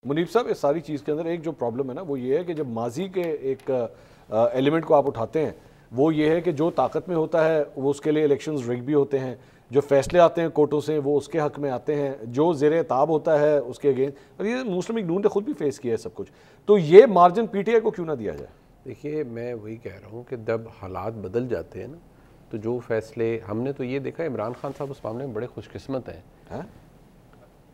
मुनीब साहब, इस सारी चीज़ के अंदर एक जो प्रॉब्लम है ना, वो ये है कि जब माजी के एक एलिमेंट को आप उठाते हैं, वो ये है कि जो ताकत में होता है वो उसके लिए इलेक्शंस रिग भी होते हैं, जो फैसले आते हैं कोर्टों से वो उसके हक में आते हैं, जो ज़ेरे ताब होता है उसके अगेंस्ट, और ये मुस्लिम लीग नून ने खुद भी फेस किया है सब कुछ। तो ये मार्जिन पीटीआई को क्यों ना दिया जाए? देखिए, मैं वही कह रहा हूँ कि जब हालात बदल जाते हैं ना, तो जो फैसले हमने तो ये देखा, इमरान खान साहब उस मामले में बड़े खुशकिस्मत हैं।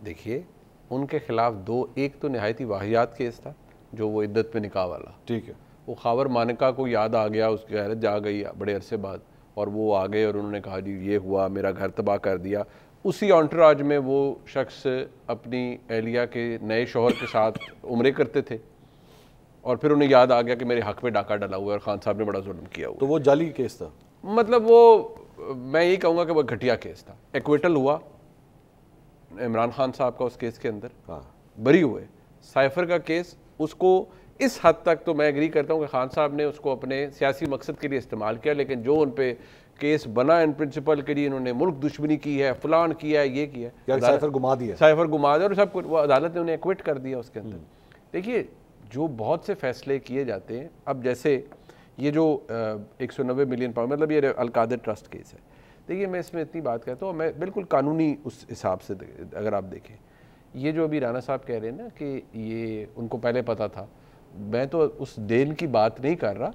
देखिए, उनके खिलाफ एक तो नहायती वाहियात केस था, जो वो इद्दत पे निकाह वाला, ठीक है, वो खावर मानिका को याद आ गया, उसकी गैरत जा गई बड़े अरसे बाद, और वो आ गए और उन्होंने कहा जी ये हुआ, मेरा घर तबाह कर दिया। उसी एंटोराज में वो शख्स अपनी एहलिया के नए शौहर के साथ उम्रे करते थे, और फिर उन्हें याद आ गया कि मेरे हक पे डाका डला हुआ है और खान साहब ने बड़ा जुल्म किया हुआ। तो वो जाली केस था, मतलब वो, मैं यही कहूँगा कि वो घटिया केस था। एक्विटल हुआ इमरान खान साहब का उस केस के अंदर, बरी हुए। साइफर का केस, उसको इस हद तक तो मैं एग्री करता हूँ कि खान साहब ने उसको अपने सियासी मकसद के लिए इस्तेमाल किया, लेकिन जो उन पे केस बना इन प्रिंसिपल के लिए, इन्होंने मुल्क दुश्मनी की है, फलान किया है, ये किया है, साइफर घुमा दिया, साइफर घुमा दिया और सब कुछ, वो अदालत ने उन्हें एक्विट कर दिया उसके अंदर। देखिए, जो बहुत से फैसले किए जाते हैं, अब जैसे ये जो 190 मिलियन पाउंड, मतलब ये अलकादर ट्रस्ट केस है, देखिए मैं इसमें इतनी बात कहता हूँ, मैं बिल्कुल कानूनी उस हिसाब से अगर आप देखें, ये जो अभी राना साहब कह रहे हैं ना कि ये उनको पहले पता था, मैं तो उस देन की बात नहीं कर रहा,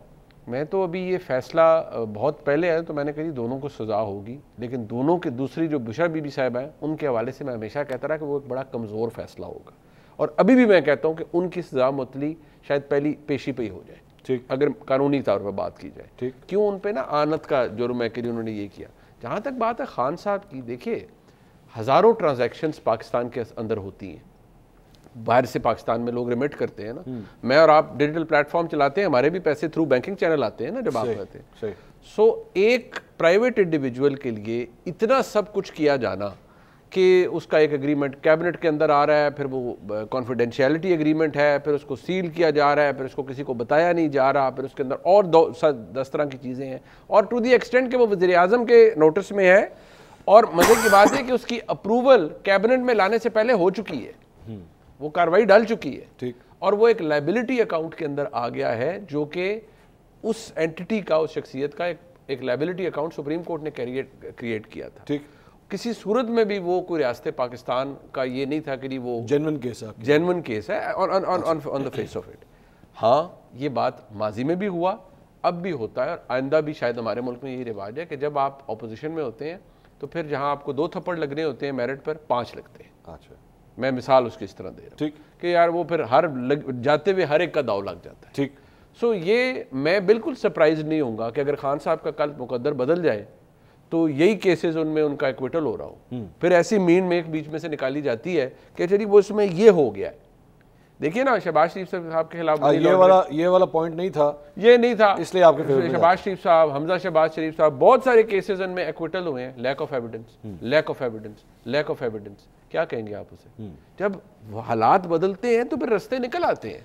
मैं तो अभी ये फैसला बहुत पहले आया तो मैंने कही दोनों को सज़ा होगी, लेकिन दोनों के दूसरी जो बुशरा बीबी साहब हैं उनके हवाले से मैं हमेशा कहता रहा कि वो एक बड़ा कमज़ोर फैसला होगा, और अभी भी मैं कहता हूँ कि उनकी सज़ा मुतली शायद पहली पेशी पे ही हो जाए, ठीक, अगर कानूनी तौर पर बात की जाए, ठीक। क्यों उन पर ना आनत का जुर्म है कि उन्होंने ये किया। जहाँ तक बात है खान साहब की, देखिए हज़ारों ट्रांजैक्शंस पाकिस्तान के अंदर होती हैं, बाहर से पाकिस्तान में लोग रिमिट करते हैं ना, मैं और आप डिजिटल प्लेटफॉर्म चलाते हैं, हमारे भी पैसे थ्रू बैंकिंग चैनल आते हैं ना जब आप करते हैं। सो एक प्राइवेट इंडिविजुअल के लिए इतना सब कुछ किया जाना कि उसका एक एग्रीमेंट कैबिनेट के अंदर आ रहा है, फिर वो कॉन्फिडेंशियलिटी एग्रीमेंट है, फिर उसको सील किया जा रहा है, फिर उसको किसी को बताया नहीं जा रहा, फिर उसके अंदर और 10 तरह की चीज़ें हैं, और टू दी एक्सटेंट कि वो वज़ीर आज़म के नोटिस में है, और मजे की बात है कि उसकी अप्रूवल कैबिनेट में लाने से पहले हो चुकी है, वो कार्रवाई डाल चुकी है, ठीक, और वो एक लायबिलिटी अकाउंट के अंदर आ गया है, जो कि उस एंटिटी का, उस शख्सियत का एक लायबिलिटी अकाउंट सुप्रीम कोर्ट ने क्रिएट किया था, ठीक। किसी सूरत में भी वो कोई रियासत पाकिस्तान का ये नहीं था कि वो जेन्युइन केस है on the face of it. हाँ, ये बात माजी में भी हुआ, अब भी होता है, और आइंदा भी शायद हमारे मुल्क में यही रिवाज है कि जब आप अपोजिशन में होते हैं तो फिर जहाँ आपको 2 थप्पड़ लगने होते हैं मेरिट पर, 5 लगते हैं। अच्छा, मैं मिसाल उसकी इस तरह दे रहा हूँ, ठीक, कि यार वो फिर जाते हुए हर एक का दाव लग जाता है, ठीक। सो ये मैं बिल्कुल सरप्राइज नहीं होऊंगा कि अगर खान साहब का कल मुकद्दर बदल जाए तो यही केसेस उनमें उनका एक्विटल हो रहा हो, फिर ऐसी मीन में एक बीच में से निकाली जाती है कि चलिए वो उसमें ये हो गया है। देखिए ना, शहबाज शरीफ साहब के खिलाफ ये वाला पॉइंट नहीं था, ये नहीं था, इसलिए आपके शहबाज शरीफ साहब, हमजा शहबाज शरीफ साहब, बहुत सारे केसेस उनमें एक्विटल हुए हैं, लैक ऑफ एविडेंस। क्या कहेंगे आप उसे? जब हालात बदलते हैं तो फिर रास्ते निकल आते हैं।